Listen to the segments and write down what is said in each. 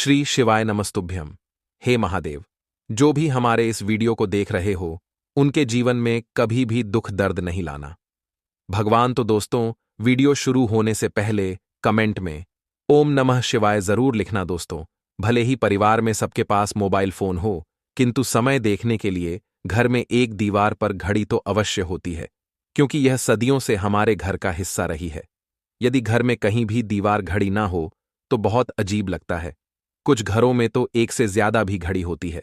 श्री शिवाय नमस्तुभ्यम। हे महादेव, जो भी हमारे इस वीडियो को देख रहे हो उनके जीवन में कभी भी दुख दर्द नहीं लाना भगवान। तो दोस्तों, वीडियो शुरू होने से पहले कमेंट में ओम नमः शिवाय जरूर लिखना दोस्तों। भले ही परिवार में सबके पास मोबाइल फोन हो, किंतु समय देखने के लिए घर में एक दीवार पर घड़ी तो अवश्य होती है, क्योंकि यह सदियों से हमारे घर का हिस्सा रही है। यदि घर में कहीं भी दीवार घड़ी ना हो तो बहुत अजीब लगता है। कुछ घरों में तो एक से ज्यादा भी घड़ी होती है।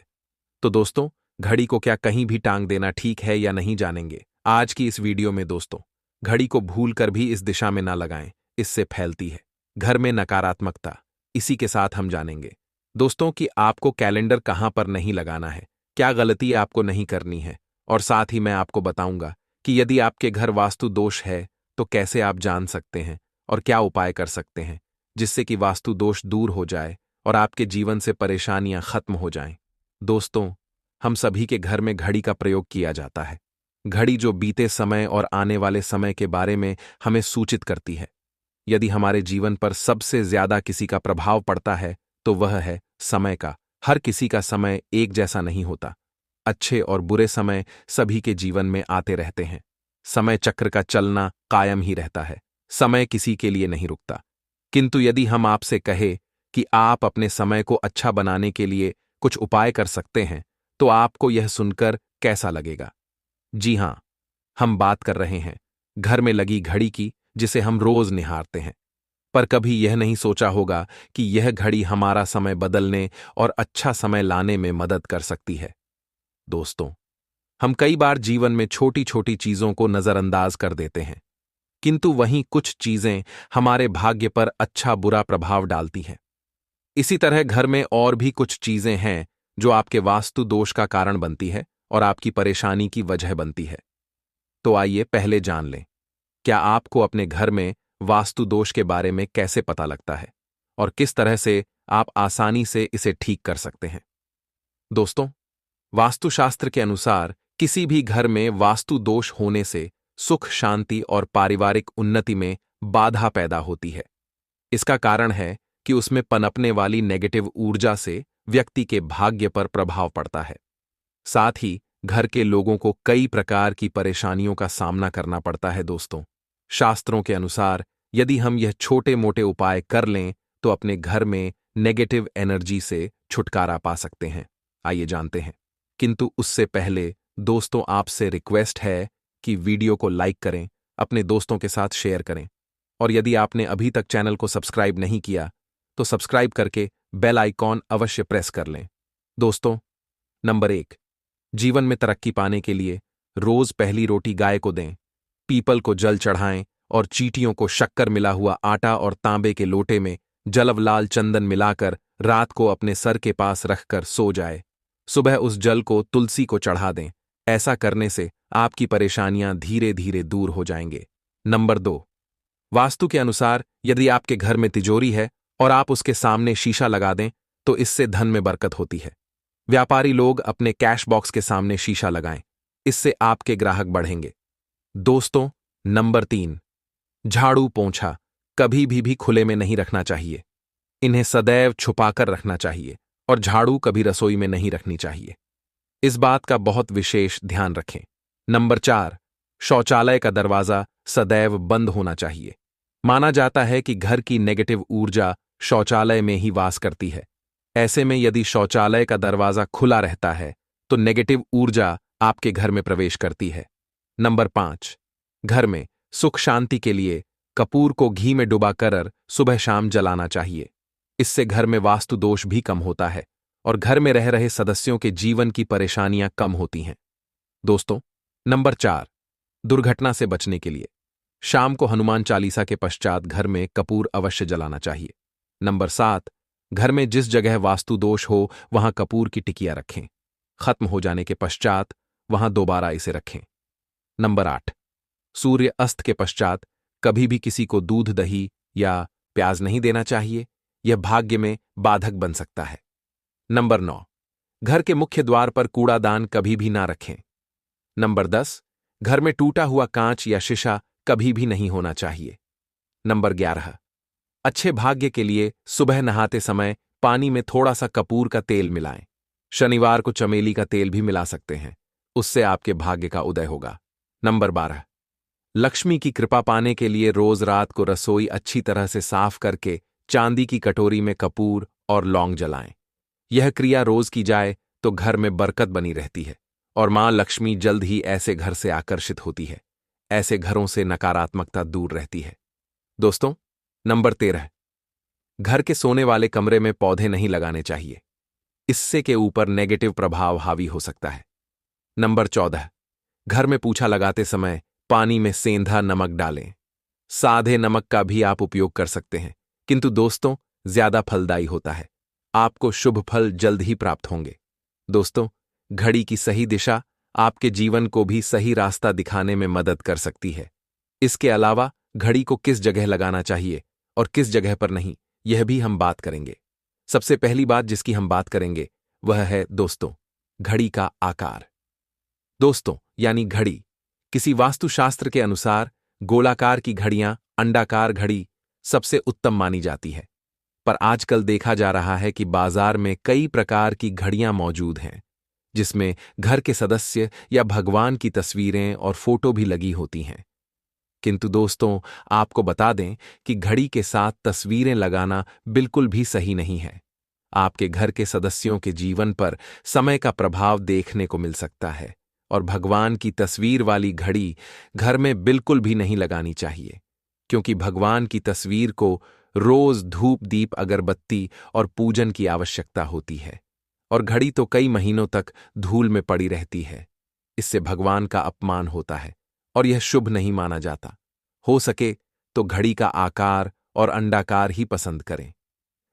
तो दोस्तों, घड़ी को क्या कहीं भी टांग देना ठीक है या नहीं, जानेंगे आज की इस वीडियो में दोस्तों। घड़ी को भूल कर भी इस दिशा में ना लगाएं, इससे फैलती है घर में नकारात्मकता। इसी के साथ हम जानेंगे दोस्तों कि आपको कैलेंडर कहां पर नहीं लगाना है, क्या गलती आपको नहीं करनी है, और साथ ही मैं आपको बताऊंगा कि यदि आपके घर वास्तु दोष है तो कैसे आप जान सकते हैं और क्या उपाय कर सकते हैं जिससे कि वास्तु दोष दूर हो जाए और आपके जीवन से परेशानियां खत्म हो जाएं। दोस्तों, हम सभी के घर में घड़ी का प्रयोग किया जाता है। घड़ी जो बीते समय और आने वाले समय के बारे में हमें सूचित करती है। यदि हमारे जीवन पर सबसे ज्यादा किसी का प्रभाव पड़ता है तो वह है समय का। हर किसी का समय एक जैसा नहीं होता। अच्छे और बुरे समय सभी के जीवन में आते रहते हैं। समय चक्र का चलना कायम ही रहता है, समय किसी के लिए नहीं रुकता। किंतु यदि हम आपसे कहे कि आप अपने समय को अच्छा बनाने के लिए कुछ उपाय कर सकते हैं, तो आपको यह सुनकर कैसा लगेगा? जी हां, हम बात कर रहे हैं घर में लगी घड़ी की, जिसे हम रोज निहारते हैं। पर कभी यह नहीं सोचा होगा कि यह घड़ी हमारा समय बदलने और अच्छा समय लाने में मदद कर सकती है। दोस्तों, हम कई बार जीवन में छोटी छोटी चीजों को नजरअंदाज कर देते हैं, किंतु वहीं कुछ चीजें हमारे भाग्य पर अच्छा बुरा प्रभाव डालती हैं। इसी तरह घर में और भी कुछ चीजें हैं जो आपके वास्तु दोष का कारण बनती है और आपकी परेशानी की वजह बनती है। तो आइए पहले जान लें, क्या आपको अपने घर में वास्तु दोष के बारे में कैसे पता लगता है और किस तरह से आप आसानी से इसे ठीक कर सकते हैं। दोस्तों, वास्तुशास्त्र के अनुसार किसी भी घर में वास्तु दोष होने से सुख शांति और पारिवारिक उन्नति में बाधा पैदा होती है। इसका कारण है कि उसमें पनपने वाली नेगेटिव ऊर्जा से व्यक्ति के भाग्य पर प्रभाव पड़ता है। साथ ही घर के लोगों को कई प्रकार की परेशानियों का सामना करना पड़ता है। दोस्तों, शास्त्रों के अनुसार यदि हम यह छोटे मोटे उपाय कर लें तो अपने घर में नेगेटिव एनर्जी से छुटकारा पा सकते हैं। आइए जानते हैं, किंतु उससे पहले दोस्तों आपसे रिक्वेस्ट है कि वीडियो को लाइक करें, अपने दोस्तों के साथ शेयर करें, और यदि आपने अभी तक चैनल को सब्सक्राइब नहीं किया तो सब्सक्राइब करके बेल आइकॉन अवश्य प्रेस कर लें। दोस्तों, नंबर 1, जीवन में तरक्की पाने के लिए रोज पहली रोटी गाय को दें, पीपल को जल चढ़ाएं और चींटियों को शक्कर मिला हुआ आटा और तांबे के लोटे में जलवलाल चंदन मिलाकर रात को अपने सर के पास रखकर सो जाए। सुबह उस जल को तुलसी को चढ़ा दें। ऐसा करने से आपकी परेशानियां धीरे धीरे दूर हो जाएंगे। नंबर 2, वास्तु के अनुसार यदि आपके घर में तिजोरी है और आप उसके सामने शीशा लगा दें तो इससे धन में बरकत होती है। व्यापारी लोग अपने कैश बॉक्स के सामने शीशा लगाएं, इससे आपके ग्राहक बढ़ेंगे। दोस्तों, नंबर 3, झाड़ू पोंछा कभी भी खुले में नहीं रखना चाहिए। इन्हें सदैव छुपाकर रखना चाहिए और झाड़ू कभी रसोई में नहीं रखनी चाहिए। इस बात का बहुत विशेष ध्यान रखें। नंबर 4, शौचालय का दरवाजा सदैव बंद होना चाहिए। माना जाता है कि घर की नेगेटिव ऊर्जा शौचालय में ही वास करती है। ऐसे में यदि शौचालय का दरवाजा खुला रहता है तो नेगेटिव ऊर्जा आपके घर में प्रवेश करती है। नंबर 5, घर में सुख शांति के लिए कपूर को घी में डुबाकर सुबह शाम जलाना चाहिए। इससे घर में वास्तु दोष भी कम होता है और घर में रह रहे सदस्यों के जीवन की परेशानियां कम होती हैं। दोस्तों, नंबर 4, दुर्घटना से बचने के लिए शाम को हनुमान चालीसा के पश्चात घर में कपूर अवश्य जलाना चाहिए। नंबर 7, घर में जिस जगह वास्तु दोष हो वहां कपूर की टिकिया रखें। खत्म हो जाने के पश्चात वहां दोबारा इसे रखें। नंबर 8, सूर्य अस्त के पश्चात कभी भी किसी को दूध दही या प्याज नहीं देना चाहिए, यह भाग्य में बाधक बन सकता है। नंबर 9, घर के मुख्य द्वार पर कूड़ादान कभी भी ना रखें। नंबर 10, घर में टूटा हुआ कांच या शीशा कभी भी नहीं होना चाहिए। नंबर 11, अच्छे भाग्य के लिए सुबह नहाते समय पानी में थोड़ा सा कपूर का तेल मिलाएं। शनिवार को चमेली का तेल भी मिला सकते हैं, उससे आपके भाग्य का उदय होगा। नंबर 12, लक्ष्मी की कृपा पाने के लिए रोज रात को रसोई अच्छी तरह से साफ करके चांदी की कटोरी में कपूर और लौंग जलाएं। यह क्रिया रोज की जाए तो घर में बरकत बनी रहती है और मां लक्ष्मी जल्द ही ऐसे घर से आकर्षित होती है। ऐसे घरों से नकारात्मकता दूर रहती है। दोस्तों, नंबर 13, घर के सोने वाले कमरे में पौधे नहीं लगाने चाहिए, इससे के ऊपर नेगेटिव प्रभाव हावी हो सकता है। नंबर 14, घर में पूछा लगाते समय पानी में सेंधा नमक डालें। सादे नमक का भी आप उपयोग कर सकते हैं, किंतु दोस्तों ज्यादा फलदायी होता है। आपको शुभ फल जल्द ही प्राप्त होंगे। दोस्तों, घड़ी की सही दिशा आपके जीवन को भी सही रास्ता दिखाने में मदद कर सकती है। इसके अलावा घड़ी को किस जगह लगाना चाहिए और किस जगह पर नहीं, यह भी हम बात करेंगे। सबसे पहली बात जिसकी हम बात करेंगे वह है दोस्तों, घड़ी का आकार। दोस्तों, यानी घड़ी किसी वास्तुशास्त्र के अनुसार गोलाकार की घड़ियां, अंडाकार घड़ी सबसे उत्तम मानी जाती है। पर आजकल देखा जा रहा है कि बाजार में कई प्रकार की घड़ियां मौजूद हैं, जिसमें घर के सदस्य या भगवान की तस्वीरें और फोटो भी लगी होती हैं। किंतु दोस्तों, आपको बता दें कि घड़ी के साथ तस्वीरें लगाना बिल्कुल भी सही नहीं है। आपके घर के सदस्यों के जीवन पर समय का प्रभाव देखने को मिल सकता है और भगवान की तस्वीर वाली घड़ी घर में बिल्कुल भी नहीं लगानी चाहिए, क्योंकि भगवान की तस्वीर को रोज धूप दीप अगरबत्ती और पूजन की आवश्यकता होती है और घड़ी तो कई महीनों तक धूल में पड़ी रहती है। इससे भगवान का अपमान होता है और यह शुभ नहीं माना जाता। हो सके तो घड़ी का आकार और अंडाकार ही पसंद करें।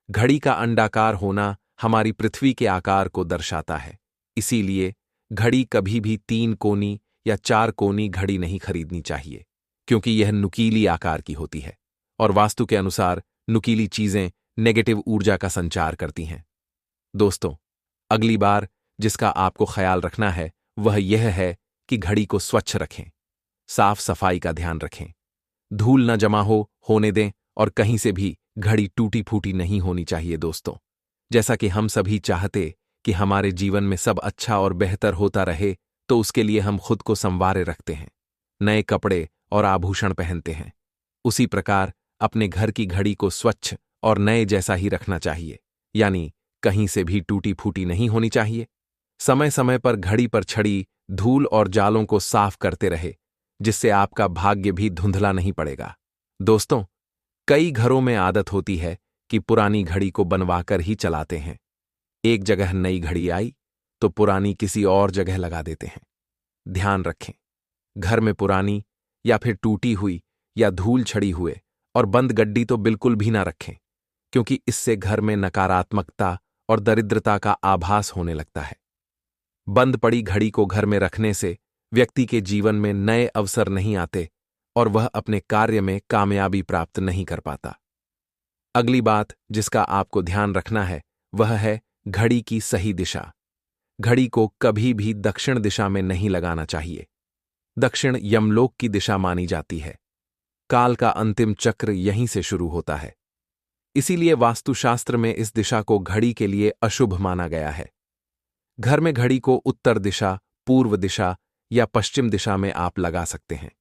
घड़ी का अंडाकार होना हमारी पृथ्वी के आकार को दर्शाता है, इसीलिए घड़ी कभी भी 3 कोनी या 4 कोनी घड़ी नहीं खरीदनी चाहिए, क्योंकि यह नुकीली आकार की होती है और वास्तु के अनुसार नुकीली चीजें नेगेटिव ऊर्जा का संचार करती हैं। दोस्तों, अगली बार जिसका आपको ख्याल रखना है वह यह है कि घड़ी को स्वच्छ रखें, साफ सफाई का ध्यान रखें, धूल न जमा होने दें और कहीं से भी घड़ी टूटी फूटी नहीं होनी चाहिए। दोस्तों, जैसा कि हम सभी चाहते कि हमारे जीवन में सब अच्छा और बेहतर होता रहे, तो उसके लिए हम खुद को संवारे रखते हैं, नए कपड़े और आभूषण पहनते हैं। उसी प्रकार अपने घर की घड़ी को स्वच्छ और नए जैसा ही रखना चाहिए, यानी कहीं से भी टूटी फूटी नहीं होनी चाहिए। समय समय पर घड़ी पर छड़ी धूल और जालों को साफ करते रहे, जिससे आपका भाग्य भी धुंधला नहीं पड़ेगा। दोस्तों, कई घरों में आदत होती है कि पुरानी घड़ी को बनवाकर ही चलाते हैं। एक जगह नई घड़ी आई तो पुरानी किसी और जगह लगा देते हैं। ध्यान रखें, घर में पुरानी या फिर टूटी हुई या धूल छड़ी हुए और बंद गड्डी तो बिल्कुल भी ना रखें, क्योंकि इससे घर में नकारात्मकता और दरिद्रता का आभास होने लगता है। बंद पड़ी घड़ी को घर में रखने से व्यक्ति के जीवन में नए अवसर नहीं आते और वह अपने कार्य में कामयाबी प्राप्त नहीं कर पाता। अगली बात जिसका आपको ध्यान रखना है वह है घड़ी की सही दिशा। घड़ी को कभी भी दक्षिण दिशा में नहीं लगाना चाहिए। दक्षिण यमलोक की दिशा मानी जाती है। काल का अंतिम चक्र यहीं से शुरू होता है। इसीलिए वास्तुशास्त्र में इस दिशा को घड़ी के लिए अशुभ माना गया है। घर में घड़ी को उत्तर दिशा, पूर्व दिशा या पश्चिम दिशा में आप लगा सकते हैं,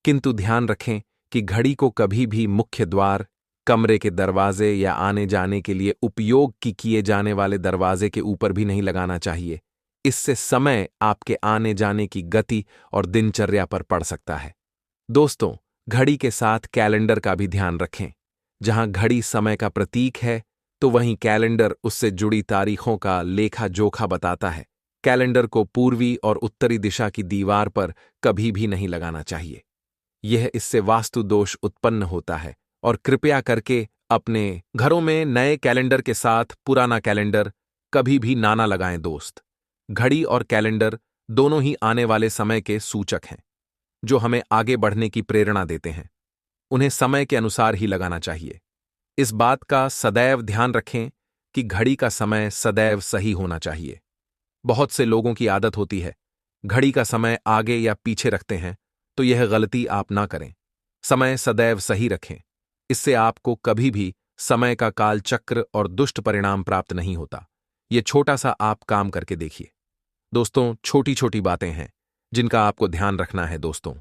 किंतु ध्यान रखें कि घड़ी को कभी भी मुख्य द्वार, कमरे के दरवाजे या आने जाने के लिए उपयोग किए जाने वाले दरवाजे के ऊपर भी नहीं लगाना चाहिए। इससे समय आपके आने जाने की गति और दिनचर्या पर पड़ सकता है। दोस्तों, घड़ी के साथ कैलेंडर का भी ध्यान रखें। जहां घड़ी समय का प्रतीक है, तो वहीं कैलेंडर उससे जुड़ी तारीखों का लेखा जोखा बताता है। कैलेंडर को पूर्वी और उत्तरी दिशा की दीवार पर कभी भी नहीं लगाना चाहिए। यह इससे वास्तु दोष उत्पन्न होता है और कृपया करके अपने घरों में नए कैलेंडर के साथ पुराना कैलेंडर कभी भी ना लगाएं। दोस्त, घड़ी और कैलेंडर दोनों ही आने वाले समय के सूचक हैं, जो हमें आगे बढ़ने की प्रेरणा देते हैं। उन्हें समय के अनुसार ही लगाना चाहिए। इस बात का सदैव ध्यान रखें कि घड़ी का समय सदैव सही होना चाहिए। बहुत से लोगों की आदत होती है घड़ी का समय आगे या पीछे रखते हैं, तो यह गलती आप ना करें। समय सदैव सही रखें, इससे आपको कभी भी समय का काल चक्र और दुष्ट परिणाम प्राप्त नहीं होता। ये छोटा सा आप काम करके देखिए। दोस्तों, छोटी छोटी बातें हैं जिनका आपको ध्यान रखना है। दोस्तों,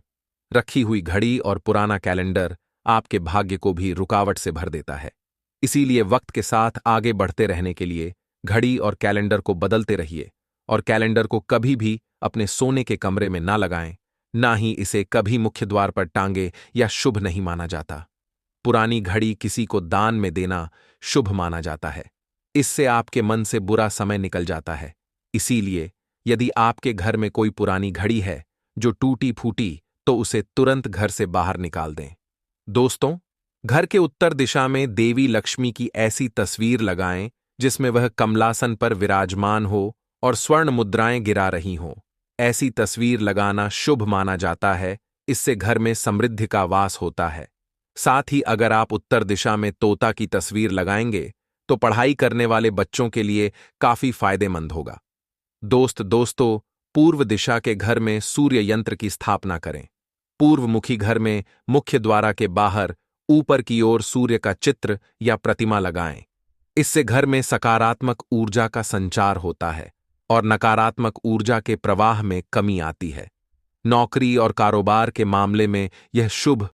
रखी हुई घड़ी और पुराना कैलेंडर आपके भाग्य को भी रुकावट से भर देता है। इसीलिए वक्त के साथ आगे बढ़ते रहने के लिए घड़ी और कैलेंडर को बदलते रहिए और कैलेंडर को कभी भी अपने सोने के कमरे में ना लगाएं, ना ही इसे कभी मुख्य द्वार पर टांगे या शुभ नहीं माना जाता। पुरानी घड़ी किसी को दान में देना शुभ माना जाता है। इससे आपके मन से बुरा समय निकल जाता है। इसीलिए यदि आपके घर में कोई पुरानी घड़ी है जो टूटी फूटी, तो उसे तुरंत घर से बाहर निकाल दें। दोस्तों, घर के उत्तर दिशा में देवी लक्ष्मी की ऐसी तस्वीर लगाएं जिसमें वह कमलासन पर विराजमान हो और स्वर्ण मुद्राएं गिरा रही हों। ऐसी तस्वीर लगाना शुभ माना जाता है। इससे घर में समृद्धि का वास होता है। साथ ही अगर आप उत्तर दिशा में तोता की तस्वीर लगाएंगे तो पढ़ाई करने वाले बच्चों के लिए काफी फायदेमंद होगा। दोस्तों, पूर्व दिशा के घर में सूर्य यंत्र की स्थापना करें। पूर्वमुखी घर में मुख्य द्वार के बाहर ऊपर की ओर सूर्य का चित्र या प्रतिमा लगाएं। इससे घर में सकारात्मक ऊर्जा का संचार होता है और नकारात्मक ऊर्जा के प्रवाह में कमी आती है। नौकरी और कारोबार के मामले में यह शुभ